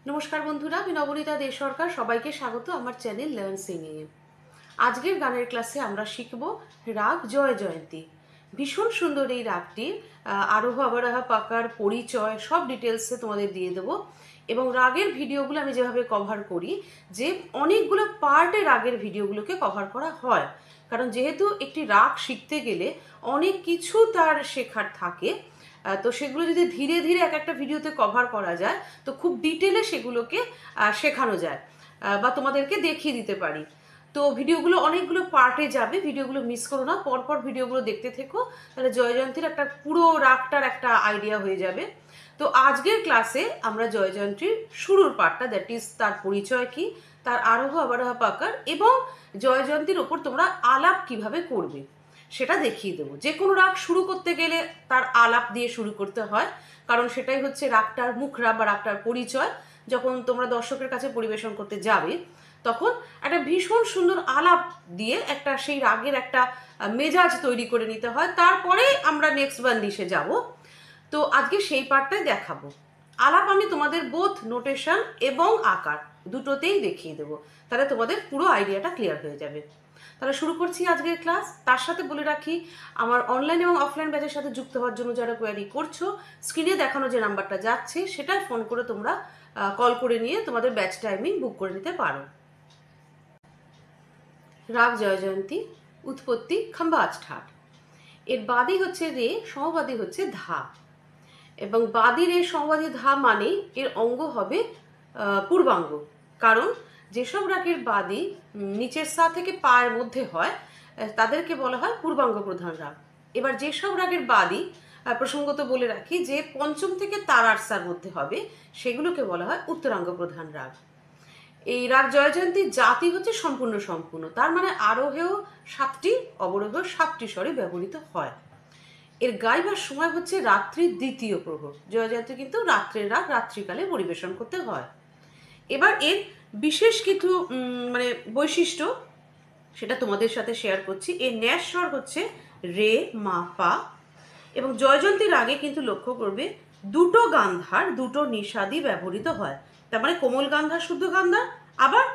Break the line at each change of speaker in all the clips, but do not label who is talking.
নমস্কার বন্ধুরা, আমি নবনীতা দে সরকার। সবাইকে স্বাগত আমার চ্যানেল লার্ন সিঙ্গিং এ। আজকের গানের ক্লাসে আমরা শিখব রাগ জয় জয়ন্তী। ভীষণ সুন্দর এই রাগটির আরোহ অবরোহ পাকার পরিচয় সব ডিটেলসে তোমাদের দিয়ে দেবো। এবং রাগের ভিডিওগুলো আমি যেভাবে কভার করি, যে অনেকগুলো পার্টে রাগের ভিডিওগুলোকে কভার করা হয়, কারণ যেহেতু একটি রাগ শিখতে গেলে অনেক কিছু তার শেখার থাকে। তো সেগুলো যদি ধীরে ধীরে এক একটা ভিডিওতে কভার করা যায়, তো খুব ডিটেলে সেগুলোকে শেখানো যায় বা তোমাদেরকে দেখিয়ে দিতে পারি। তো ভিডিওগুলো অনেকগুলো পার্টে যাবে, ভিডিওগুলো মিস করো না, পরপর ভিডিওগুলো দেখতে থেকো, তাহলে জয়জয়ন্তীর একটা পুরো রাগটার একটা আইডিয়া হয়ে যাবে। তো আজকের ক্লাসে আমরা জয়জয়ন্তীর শুরুর পার্টটা, দ্যাট ইজ তার পরিচয় কি, তার আরোহ অবরোহ পাকার এবং জয়জয়ন্তীর ওপর তোমরা আলাপ কিভাবে করবে সেটা দেখিয়ে দেবো। যে কোনো রাগ শুরু করতে গেলে তার আলাপ দিয়ে শুরু করতে হয়, কারণ সেটাই হচ্ছে রাগটার মুখরা বা রাগটার পরিচয়। যখন তোমরা দর্শকের কাছে পরিবেশন করতে যাবে, তখন একটা ভীষণ সুন্দর আলাপ দিয়ে একটা সেই রাগের একটা মেজাজ তৈরি করে নিতে হয়, তারপরে আমরা নেক্সট বান্দিশে যাব। তো আজকে সেই পার্টটাই দেখাবো। আলাপ আমি তোমাদের বোথ নোটেশন এবং আকার দুটোতেই দেখিয়ে দেবো, তাহলে তোমাদের পুরো আইডিয়াটা ক্লিয়ার হয়ে যাবে। তাহলে শুরু করছি আজকের ক্লাস। তার সাথে বলে রাখি, আমার অনলাইন এবং অফলাইন ব্যাচের সাথে যুক্ত হওয়ার জন্য যারা কোয়ারি করছো, স্ক্রিনে দেখানো যে নাম্বারটা যাচ্ছে সেটায় ফোন করে তোমরা কল করে নিয়ে তোমাদের ব্যাচ টাইমিং বুক করে নিতে পারো। রাগ জয়জয়ন্তী, উৎপত্তি খম্বাজ ঠাট। এর বাদী হচ্ছে রে, সমবাদী হচ্ছে ধা, এবং বাদী রে সমবাদী ধা মানে এর অঙ্গ হবে পূর্বাঙ্গ। কারণ যেসব রাগের বাদী নিচের সা থেকে পায়ের মধ্যে হয়, তাদেরকে বলা হয় পূর্বাঙ্গ প্রধান রাগ। এবার যেসব রাগের বাদী, প্রসঙ্গত বলে রাখি, যে পঞ্চম থেকে তারার সার মধ্যে হবে, সেগুলোকে বলা হয় উত্তরাঙ্গ প্রধান রাগ। এই রাগ জয়জয়ন্তীর জাতি হচ্ছে সম্পূর্ণ সম্পূর্ণ, তার মানে আরোহেও 7টি, অবরোহেও 7টি স্বরে ব্যবহৃত হয়। এর গাইবার সময় হচ্ছে রাত্রির দ্বিতীয় প্রহর। জয়জয়ন্তী কিন্তু রাত্রের রাগ, রাত্রিকালে পরিবেশন করতে হয়। এবার এর বিশেষ কিছু মানে বৈশিষ্ট্য, সেটা তোমাদের সাথে শেয়ার করছি। এর ন্যাস স্বর হচ্ছে রে, মা, পা। এবং জয়জয়ন্তীর রাগে কিন্তু লক্ষ্য করবে দুটো গান্ধার, দুটো নিষাদই ব্যবহৃত হয়। তার মানে কোমল গান্ধার, শুদ্ধ গান্ধার, আবার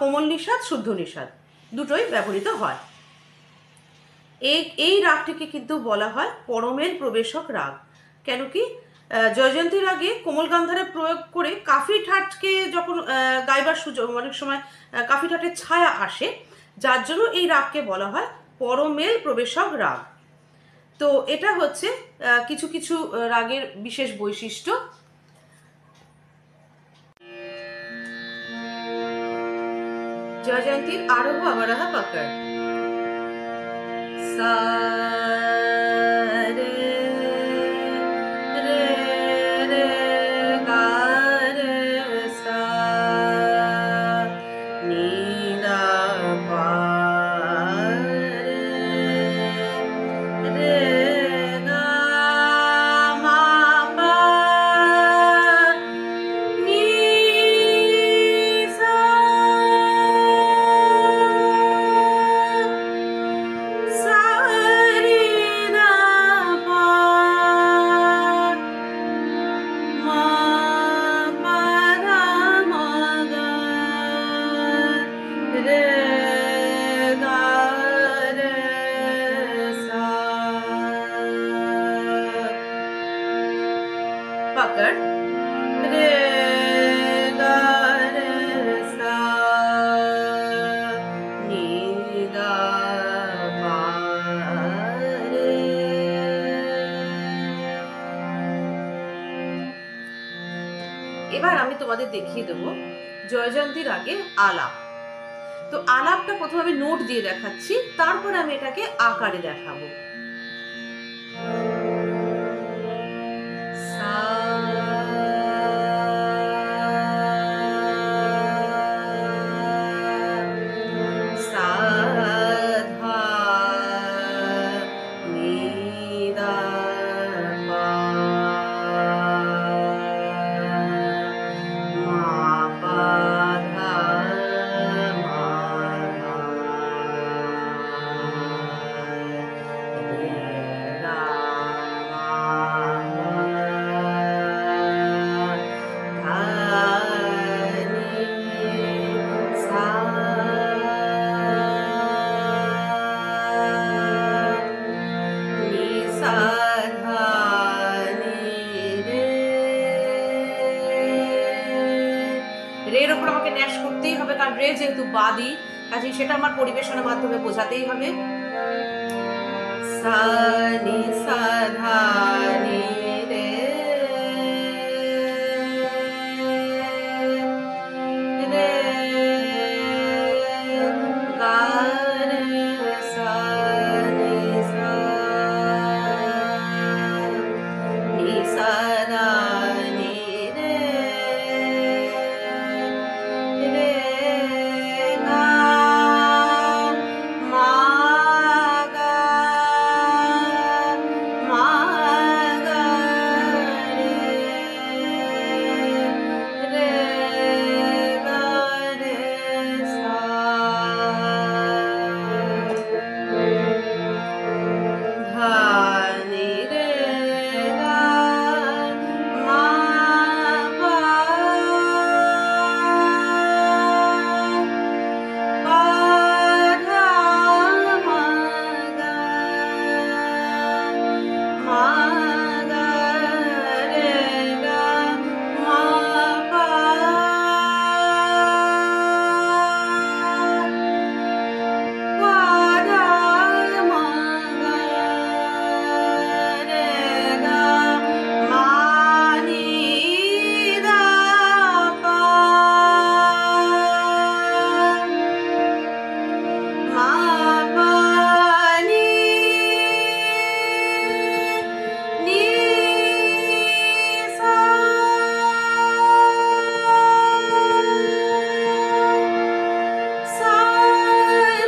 কোমল নিষাদ, শুদ্ধ নিষাদ, দুটোই ব্যবহৃত হয়। এই রাগটিকে কিন্তু বলা হয় পরমেল প্রবেশক রাগ। কেন কি, জয়জয়ন্তীর রাগে কোমল গান্ধারে প্রয়োগ করে কাফি ঠাটকে যখন গাইবার সুযোগ, অনেক সময় কাফি ঠাটের ছায়া আসে, যার জন্য এই রাগকে বলা হয় পরমেল প্রবেশক রাগ। তো এটা হচ্ছে কিছু কিছু রাগের বিশেষ বৈশিষ্ট্য। জয়জয়ন্তীর আরোহ অবরোহ পাকার। সা রে রে রে গা রে সা নি দা পা রে রে গা মা পা নি সা সা রে দা পা মা পা ধা মা গা রে গা রে সা। পাকড় রে গা রে সা নি দা পা রে। এবার আমি তোমাদের দেখিয়ে দেবো জয়জয়ন্তীর আগে আলাপ। তো আলাপটা প্রথমে আমি নোট দিয়ে দেখাচ্ছি, তারপরে আমি এটাকে আকারে দেখাবো। সা সা ধা নি দা পা মা পা ধা মা ধা রের ওপর আমাকে ন্যাশ করতেই হবে, কারণ রে যেহেতু বাদি, কাজে সেটা আমার পরিবেশনের মাধ্যমে বোঝাতেই হবে। সা নি সা ধা নি রে, রে গা রে সা নি সা, নি সা ধা নি রে, রে গা মা গা, মা গা রে, রে গা রে সা, ধা নি রে গা মা পা, পা ধা মা গা, মা গা রে গা মা পা, পা ধা মা গা রে গা মা নি ধা পা, মা পা নি, নি সা, সা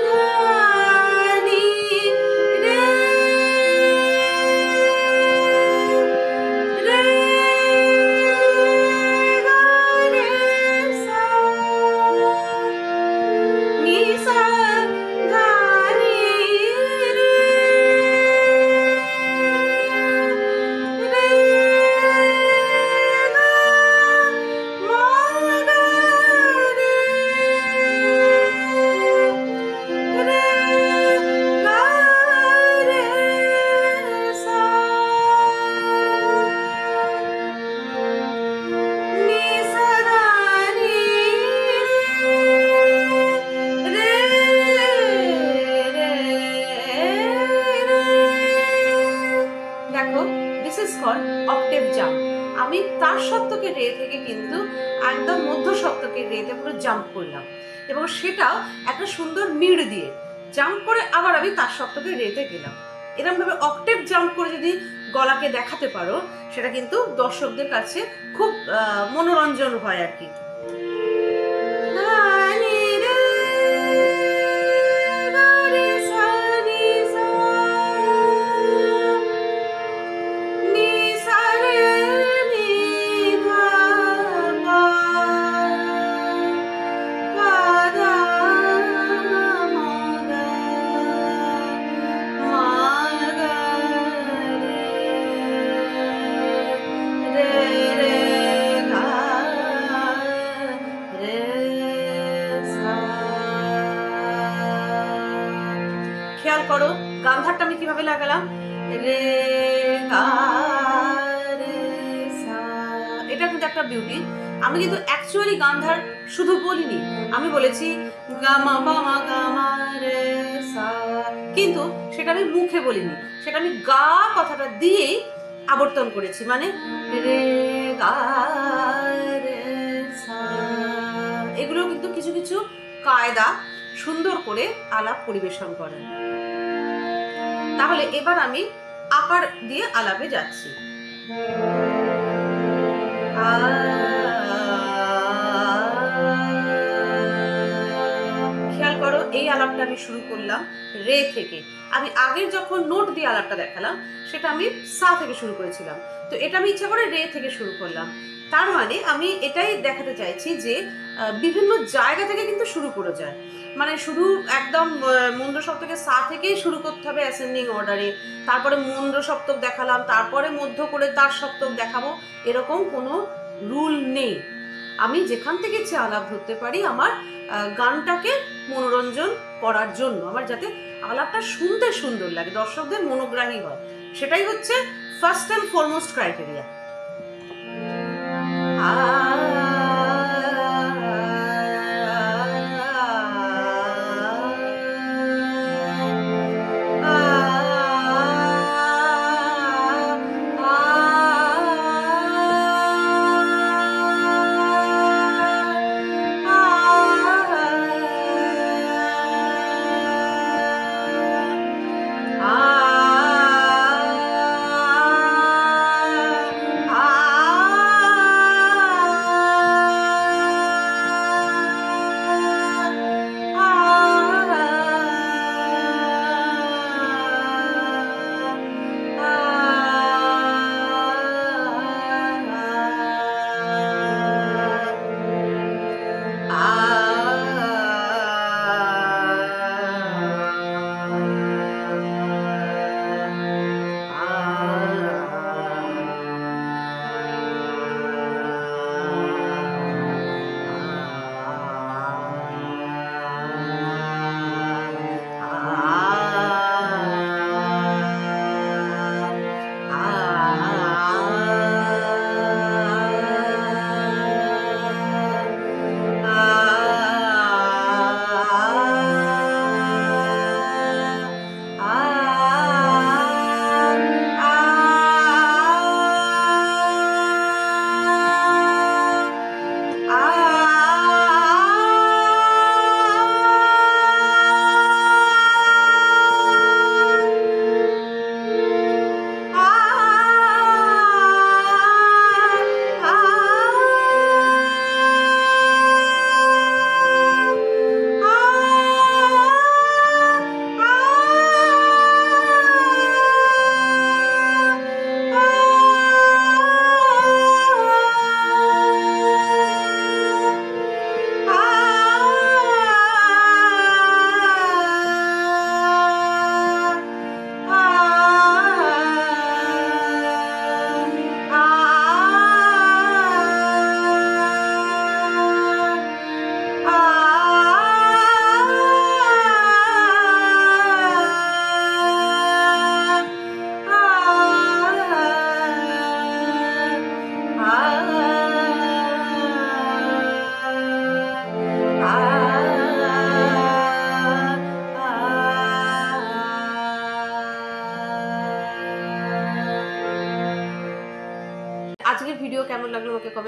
ধা নি রে, রে গা রে সা, নি সা ধা নি রে, রে গা মা গা রে, রে গা রে সা, নি সা ধা নি রে, রে রে। দেখো, this is called octave jump. আমি তার সপ্তকে রে থেকে কিন্তু একদম মধ্য সপ্তকে রেতে পুরো জাম্প করলাম, এবং সেটাও একটা সুন্দর মিড় দিয়ে জাম্প করে আবার আমি তার সপ্তকে রেতে গেলাম। এরকম ভাবে অক্টেভ জাম্প করে যদি গলাকে দেখাতে পারো, সেটা কিন্তু দর্শকদের কাছে খুব মনোরঞ্জন হয় আর কি। ধা নি রে, গা রে সা নি সা, নি সা রে নি ধা পা, পা ধা মা গা, মা গা রে, রে গা রে সা। খেয়াল করো গান্ধারটা আমি কিভাবে লাগালাম, রে গা রে সা। এটা কিন্তু একটা বিউটি। আমি কিন্তু অ্যাকচুয়ালি গান্ধার শুধু বলিনি, আমি বলেছি গা মা পা মা গা মা রে সা, কিন্তু সেটা আমি মুখে বলিনি, সেটা আমি গা কথাটা দিয়েই আবর্তন করেছি, মানে রে গা রে সা। এগুলো কিন্তু কিছু কিছু কায়দা সুন্দর করে আলাপ পরিবেশন করেন। তাহলে এবার আমি আকার দিয়ে আলাপে যাচ্ছি। খেয়াল করো, এই আলাপটা আমি শুরু করলাম রে থেকে। আমি আগের যখন নোট দিয়ে আলাপটা দেখালাম, সেটা আমি সা থেকে শুরু করেছিলাম, তো এটা আমি ইচ্ছা করে রে থেকে শুরু করলাম। তার মানে আমি এটাই দেখাতে চাইছি যে বিভিন্ন জায়গা থেকে কিন্তু শুরু করে যায়, মানে শুধু একদম মুন্দ্র সপ্তকে সা থেকেই শুরু করতে হবে অ্যাসেন্ডিং অর্ডারে, তারপরে মুন্দ্র সপ্তক দেখালাম, তারপরে মধ্য করে তার সপ্তক দেখাবো, এরকম কোনো রুল নেই। আমি যেখান থেকে ইচ্ছে আলাপ ধরতে পারি আমার গানটাকে মনোরঞ্জন করার জন্য, আমার যাতে আলাপটা শুনতে সুন্দর লাগে, দর্শকদের মনোগ্রাহী হয়, সেটাই হচ্ছে ফার্স্ট অ্যান্ড ফরমোস্ট ক্রাইটেরিয়া।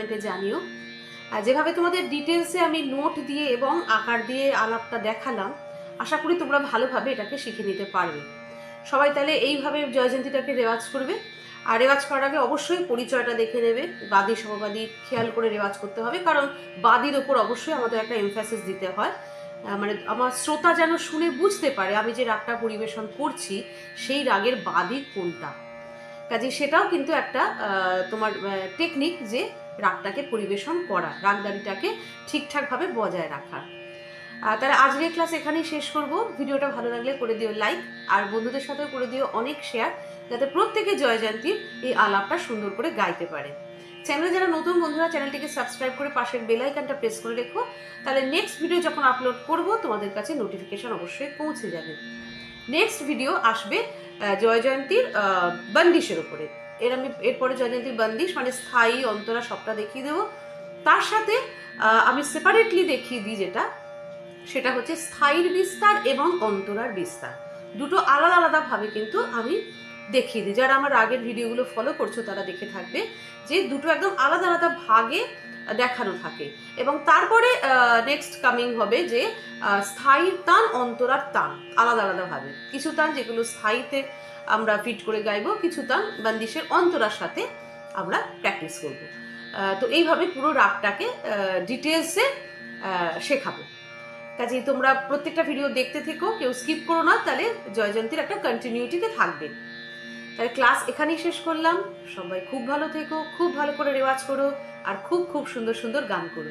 কমেন্টে জানিও। আর যেভাবে তোমাদের ডিটেলসে আমি নোট দিয়ে এবং আকার দিয়ে আলাপটা দেখালাম, আশা করি তোমরা ভালোভাবে এটাকে শিখে নিতে পারবে। সবাই তাহলে এইভাবে জয়জয়ন্তীটাকে রেওয়াজ করবে। আর রেওয়াজ করার আগে অবশ্যই পরিচয়টা দেখে নেবে, বাদী সহবাদী খেয়াল করে রেওয়াজ করতে হবে, কারণ বাদীর ওপর অবশ্যই আমাদের একটা এমফ্যাসিস দিতে হয়। মানে আমার শ্রোতা যেন শুনে বুঝতে পারে আমি যে রাগটা পরিবেশন করছি সেই রাগের বাদী কোনটা। কাজে সেটাও কিন্তু একটা তোমার টেকনিক, যে রাগটাকে পরিবেশন করা, রাগদারিটাকে ঠিকঠাকভাবে বজায় রাখা। তাহলে আজকের ক্লাস এখানেই শেষ করব। ভিডিওটা ভালো লাগলে করে দিও লাইক, আর বন্ধুদের সাথেও করে দিও অনেক শেয়ার, যাতে প্রত্যেকে জয়জয়ন্তীর এই আলাপটা সুন্দর করে গাইতে পারে। চ্যানেলে যারা নতুন বন্ধুরা, চ্যানেলটিকে সাবস্ক্রাইব করে পাশের বেল আইকনটা প্রেস করে রেখো, তাহলে নেক্সট ভিডিও যখন আপলোড করব তোমাদের কাছে নোটিফিকেশন অবশ্যই পৌঁছে যাবে। নেক্সট ভিডিও আসবে জয়জয়ন্তীর বন্দিশের উপরে। এরপরে জয়জয়ন্তীর বন্দিশ মানে স্থায়ী, অন্তরা সবটা দেখিয়ে দেবো। তার সাথে আমি সেপারেটলি দেখিয়ে দিই সেটা হচ্ছে স্থায়ীর বিস্তার এবং অন্তরার বিস্তার, দুটো আলাদা আলাদা ভাবে কিন্তু আমি দেখিয়ে দিই। যারা আমার আগের ভিডিওগুলো ফলো করছো তারা দেখে থাকবে যে দুটো একদম আলাদা আলাদা ভাগে দেখানো থাকে। এবং তারপরে নেক্সট কামিং হবে যে স্থায়ীর টান, অন্তরার টান আলাদা আলাদা ভাবে। কিছু টান যেগুলো স্থায়ীতে আমরা ফিট করে গাইবো, কিছু টান বন্দিশের অন্তরার সাথে আমরা প্র্যাকটিস করব। তো এইভাবে পুরো রাগটাকে ডিটেলসে শেখাবো। কাজেই তোমরা প্রত্যেকটা ভিডিও দেখতে থেকো, কেউ স্কিপ করো না, তাহলে জয়জয়ন্তীর একটা কন্টিনিউটিতে থাকবে। তাহলে ক্লাস এখানেই শেষ করলাম। সবাই খুব ভালো থেকো, খুব ভালো করে রেওয়াজ করো, আর খুব খুব সুন্দর সুন্দর গান করো।